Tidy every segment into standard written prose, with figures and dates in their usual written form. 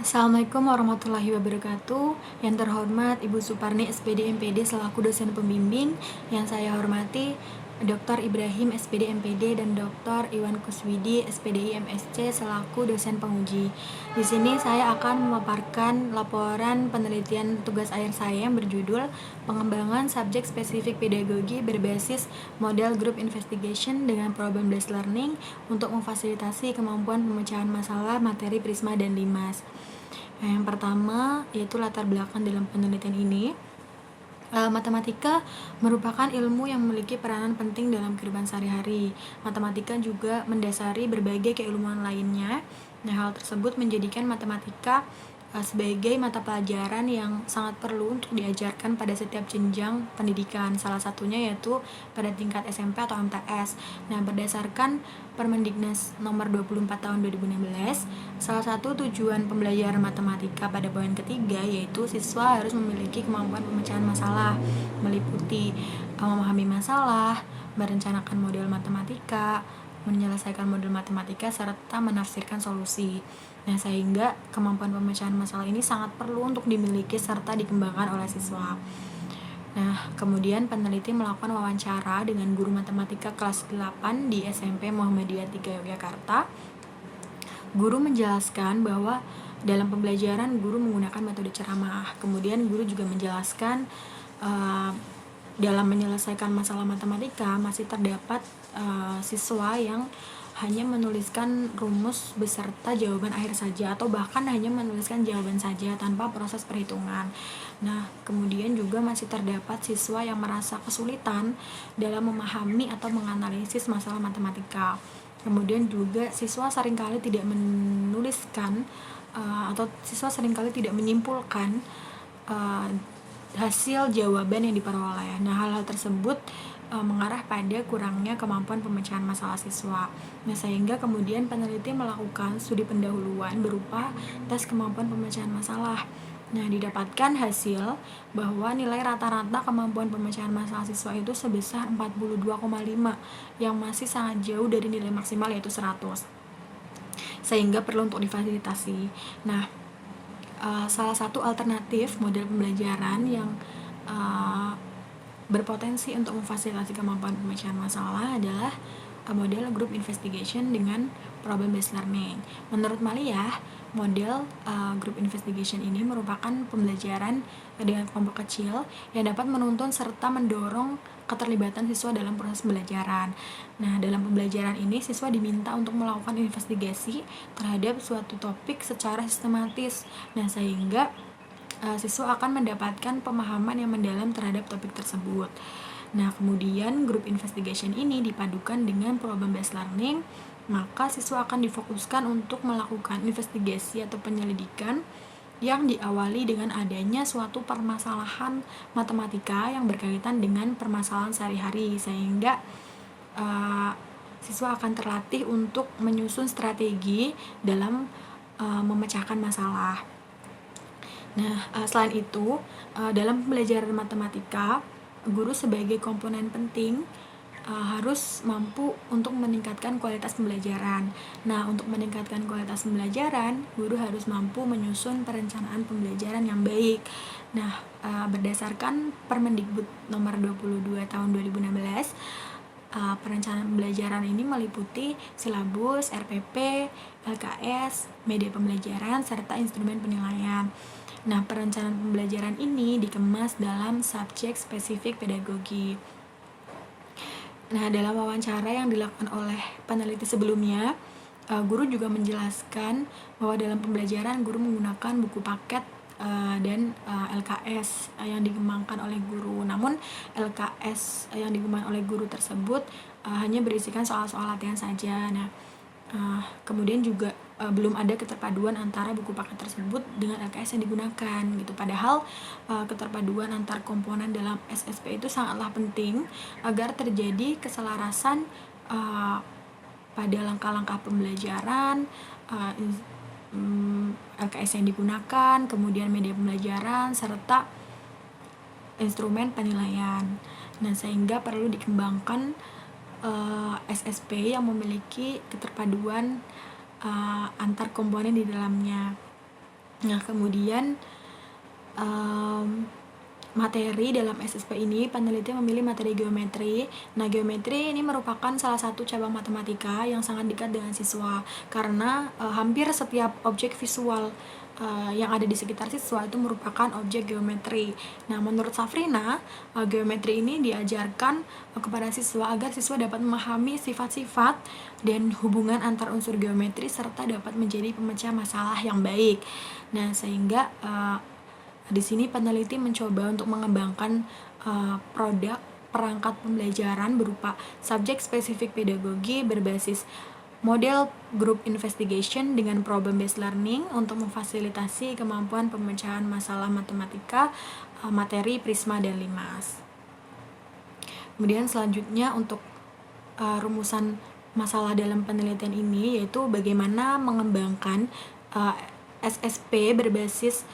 Assalamualaikum warahmatullahi wabarakatuh. Yang terhormat Ibu Suparni SPD MPD selaku dosen pembimbing. Yang saya hormati Dr. Ibrahim SPD MPD dan Dr. Iwan Kuswidi SPDI MSc selaku dosen penguji. Di sini saya akan memaparkan laporan penelitian tugas akhir saya yang berjudul Pengembangan Subjek Spesifik Pedagogi berbasis model Group Investigation dengan Problem Based Learning untuk memfasilitasi kemampuan pemecahan masalah materi Prisma dan Limas. Nah, yang pertama yaitu latar belakang dalam penelitian ini. Matematika merupakan ilmu yang memiliki peranan penting dalam kehidupan sehari-hari. Matematika juga mendasari berbagai keilmuan lainnya. Nah, hal tersebut menjadikan matematika sebagai mata pelajaran yang sangat perlu untuk diajarkan pada setiap jenjang pendidikan. Salah satunya yaitu pada tingkat SMP atau MTS. Nah, berdasarkan Permendiknas nomor 24 tahun 2016, salah satu tujuan pembelajaran matematika pada poin ketiga yaitu siswa harus memiliki kemampuan pemecahan masalah, meliputi memahami masalah, merencanakan model matematika, menyelesaikan model matematika, serta menafsirkan solusi. Nah, sehingga kemampuan pemecahan masalah ini sangat perlu untuk dimiliki serta dikembangkan oleh siswa. Nah, kemudian peneliti melakukan wawancara dengan guru matematika kelas 8 di SMP Muhammadiyah 3 Yogyakarta. Guru menjelaskan bahwa dalam pembelajaran guru menggunakan metode ceramah. Kemudian guru juga menjelaskan dalam menyelesaikan masalah matematika masih terdapat siswa yang hanya menuliskan rumus beserta jawaban akhir saja atau bahkan hanya menuliskan jawaban saja tanpa proses perhitungan. Nah, kemudian juga masih terdapat siswa yang merasa kesulitan dalam memahami atau menganalisis masalah matematika. Kemudian juga siswa seringkali tidak menuliskan atau siswa seringkali tidak menyimpulkan hasil jawaban yang diperoleh. Nah, hal-hal tersebut mengarah pada kurangnya kemampuan pemecahan masalah siswa. Nah, sehingga kemudian peneliti melakukan studi pendahuluan berupa tes kemampuan pemecahan masalah. Nah, didapatkan hasil bahwa nilai rata-rata kemampuan pemecahan masalah siswa itu sebesar 42,5 yang masih sangat jauh dari nilai maksimal yaitu 100. Sehingga perlu untuk difasilitasi. Nah, salah satu alternatif model pembelajaran yang berpotensi untuk memfasilitasi kemampuan pemecahan masalah adalah model group investigation dengan problem based learning. Menurut Maliyah, model group investigation ini merupakan pembelajaran dengan kelompok kecil yang dapat menuntun serta mendorong keterlibatan siswa dalam proses pembelajaran. Nah, dalam pembelajaran ini siswa diminta untuk melakukan investigasi terhadap suatu topik secara sistematis. Nah, sehingga siswa akan mendapatkan pemahaman yang mendalam terhadap topik tersebut. Nah, kemudian group investigation ini dipadukan dengan problem based learning, maka siswa akan difokuskan untuk melakukan investigasi atau penyelidikan yang diawali dengan adanya suatu permasalahan matematika yang berkaitan dengan permasalahan sehari-hari, sehingga siswa akan terlatih untuk menyusun strategi dalam memecahkan masalah. Nah, selain itu, dalam pembelajaran matematika, guru sebagai komponen penting harus mampu untuk meningkatkan kualitas pembelajaran. Nah, untuk meningkatkan kualitas pembelajaran, guru harus mampu menyusun perencanaan pembelajaran yang baik. Nah, berdasarkan Permendikbud nomor 22 tahun 2016, perencanaan pembelajaran ini meliputi silabus, RPP, LKS, media pembelajaran, serta instrumen penilaian. Nah, perencanaan pembelajaran ini dikemas dalam subjek spesifik pedagogi. Nah, dalam wawancara yang dilakukan oleh peneliti sebelumnya, guru juga menjelaskan bahwa dalam pembelajaran guru menggunakan buku paket dan LKS yang dikembangkan oleh guru. Namun LKS yang dikembangkan oleh guru tersebut hanya berisikan soal-soal latihan saja. Nah, kemudian juga belum ada keterpaduan antara buku paket tersebut dengan LKS yang digunakan gitu. Padahal keterpaduan antar komponen dalam SSP itu sangatlah penting agar terjadi keselarasan pada langkah-langkah pembelajaran, LKS yang digunakan, kemudian media pembelajaran, serta instrumen penilaian. Nah, sehingga perlu dikembangkan SSP yang memiliki keterpaduan antar komponen di dalamnya. Nah, kemudian materi dalam SSP ini, peneliti memilih materi geometri. Nah, geometri ini merupakan salah satu cabang matematika yang sangat dekat dengan siswa karena hampir setiap objek visual yang ada di sekitar siswa itu merupakan objek geometri. Nah, menurut Safrina, geometri ini diajarkan kepada siswa agar siswa dapat memahami sifat-sifat dan hubungan antar unsur geometri serta dapat menjadi pemecah masalah yang baik. Nah, sehingga di sini peneliti mencoba untuk mengembangkan produk perangkat pembelajaran berupa subjek spesifik pedagogi berbasis model group investigation dengan problem based learning untuk memfasilitasi kemampuan pemecahan masalah matematika materi Prisma dan LIMAS. Kemudian selanjutnya untuk rumusan masalah dalam penelitian ini yaitu bagaimana mengembangkan SSP berbasis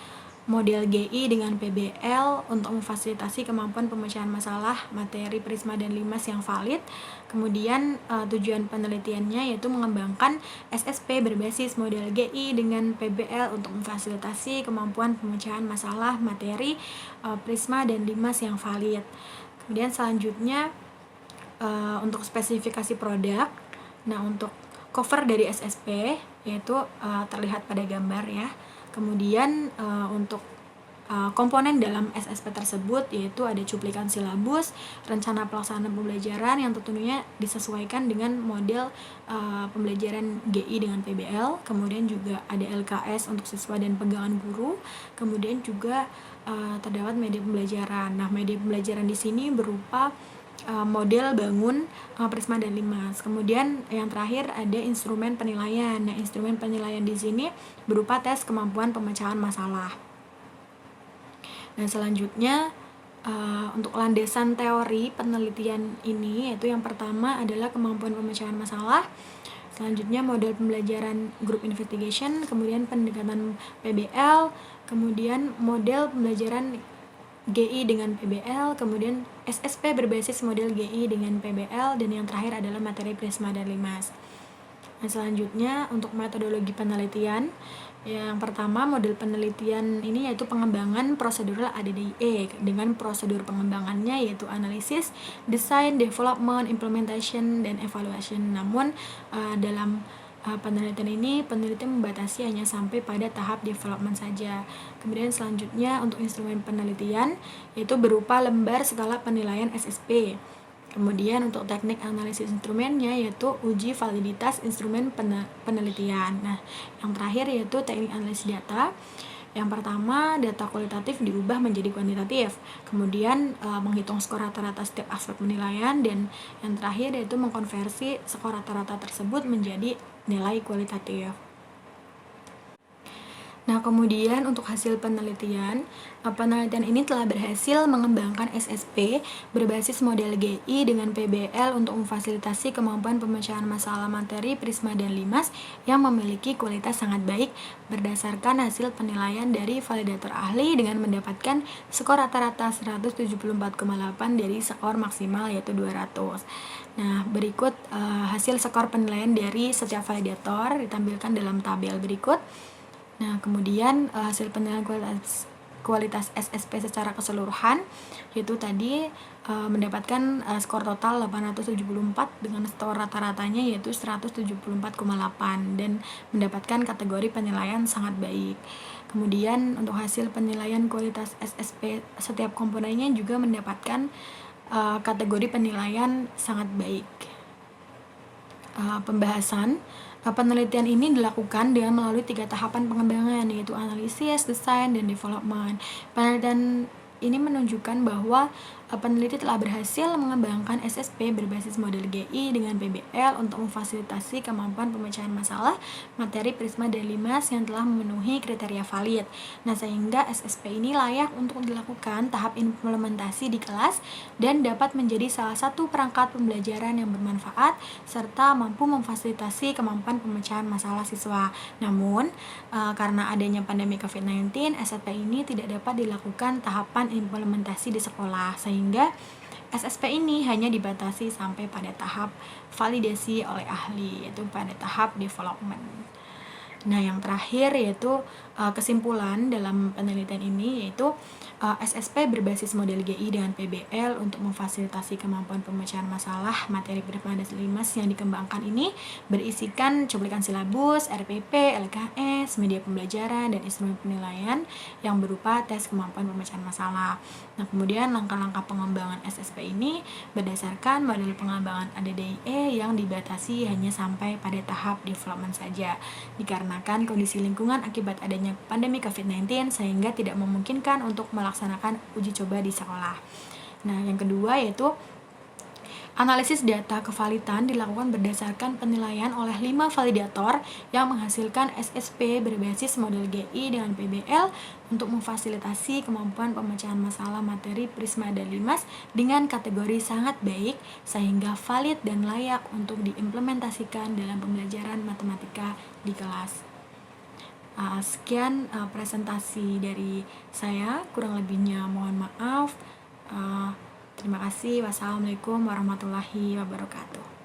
model GI dengan PBL untuk memfasilitasi kemampuan pemecahan masalah materi Prisma dan LIMAS yang valid. Kemudian tujuan penelitiannya yaitu mengembangkan SSP berbasis model GI dengan PBL untuk memfasilitasi kemampuan pemecahan masalah materi Prisma dan LIMAS yang valid. Kemudian selanjutnya untuk spesifikasi produk. Nah, untuk cover dari SSP yaitu terlihat pada gambar ya. Kemudian untuk komponen dalam SSP tersebut yaitu ada cuplikan silabus, rencana pelaksanaan pembelajaran yang tentunya disesuaikan dengan model pembelajaran GI dengan PBL, kemudian juga ada LKS untuk siswa dan pegangan guru, kemudian juga terdapat media pembelajaran. Nah, media pembelajaran di sini berupa model bangun Prisma dan LIMAS. Kemudian yang terakhir ada instrumen penilaian. Nah, instrumen penilaian di sini berupa tes kemampuan pemecahan masalah. Nah, selanjutnya untuk landasan teori penelitian ini yaitu yang pertama adalah kemampuan pemecahan masalah. Selanjutnya model pembelajaran group investigation, kemudian pendekatan PBL, kemudian model pembelajaran GI dengan PBL, kemudian SSP berbasis model GI dengan PBL, dan yang terakhir adalah materi Prisma dan LIMAS. Nah, selanjutnya untuk metodologi penelitian, yang pertama model penelitian ini yaitu pengembangan prosedural ADDIE dengan prosedur pengembangannya yaitu analisis, design, development, implementation, dan evaluation. Namun dalam penelitian ini peneliti membatasi hanya sampai pada tahap development saja. Kemudian selanjutnya untuk instrumen penelitian yaitu berupa lembar skala penilaian SSP. Kemudian untuk teknik analisis instrumennya yaitu uji validitas instrumen penelitian. Nah, yang terakhir yaitu teknik analisis data. Yang pertama, data kualitatif diubah menjadi kuantitatif. Kemudian menghitung skor rata-rata setiap aspek penilaian, dan yang terakhir yaitu mengkonversi skor rata-rata tersebut menjadi nilai kualitatif. Nah, kemudian untuk hasil penelitian ini telah berhasil mengembangkan SSP berbasis model GI dengan PBL untuk memfasilitasi kemampuan pemecahan masalah materi Prisma dan LIMAS yang memiliki kualitas sangat baik berdasarkan hasil penilaian dari validator ahli dengan mendapatkan skor rata-rata 174,8 dari skor maksimal yaitu 200. Nah, berikut hasil skor penilaian dari setiap validator ditampilkan dalam tabel berikut. Nah, kemudian hasil penilaian kualitas SSP secara keseluruhan yaitu tadi mendapatkan skor total 874 dengan skor rata-ratanya yaitu 174,8 dan mendapatkan kategori penilaian sangat baik. Kemudian untuk hasil penilaian kualitas SSP setiap komponennya juga mendapatkan kategori penilaian sangat baik. Pembahasan penelitian ini dilakukan dengan melalui 3 tahapan pengembangan yaitu analisis, desain, dan development. Penelitian ini menunjukkan bahwa peneliti telah berhasil mengembangkan SSP berbasis model GI dengan PBL untuk memfasilitasi kemampuan pemecahan masalah materi Prisma dan LIMAS yang telah memenuhi kriteria valid. Nah, sehingga SSP ini layak untuk dilakukan tahap implementasi di kelas dan dapat menjadi salah satu perangkat pembelajaran yang bermanfaat serta mampu memfasilitasi kemampuan pemecahan masalah siswa. Namun, karena adanya pandemi COVID-19, SSP ini tidak dapat dilakukan tahapan implementasi di sekolah, sehingga SSP ini hanya dibatasi sampai pada tahap validasi oleh ahli, yaitu pada tahap development. Nah, yang terakhir yaitu kesimpulan dalam penelitian ini yaitu SSP berbasis model GI dengan PBL untuk memfasilitasi kemampuan pemecahan masalah materi Prisma dan Limas yang dikembangkan ini berisikan cuplikan silabus, RPP, LKS, media pembelajaran, dan instrumen penilaian yang berupa tes kemampuan pemecahan masalah. Nah, kemudian langkah-langkah pengembangan SSP ini berdasarkan model pengembangan ADDIE yang dibatasi hanya sampai pada tahap development saja, dikarenakan kondisi lingkungan akibat adanya pandemi COVID-19 sehingga tidak memungkinkan untuk melaksanakan uji coba di sekolah. Nah, yang kedua yaitu analisis data kevalidan dilakukan berdasarkan penilaian oleh 5 validator yang menghasilkan SSP berbasis model GI dengan PBL untuk memfasilitasi kemampuan pemecahan masalah materi Prisma dan Limas dengan kategori sangat baik sehingga valid dan layak untuk diimplementasikan dalam pembelajaran matematika di kelas. Sekian presentasi dari saya, kurang lebihnya mohon maaf. Terima kasih. Wassalamualaikum warahmatullahi wabarakatuh.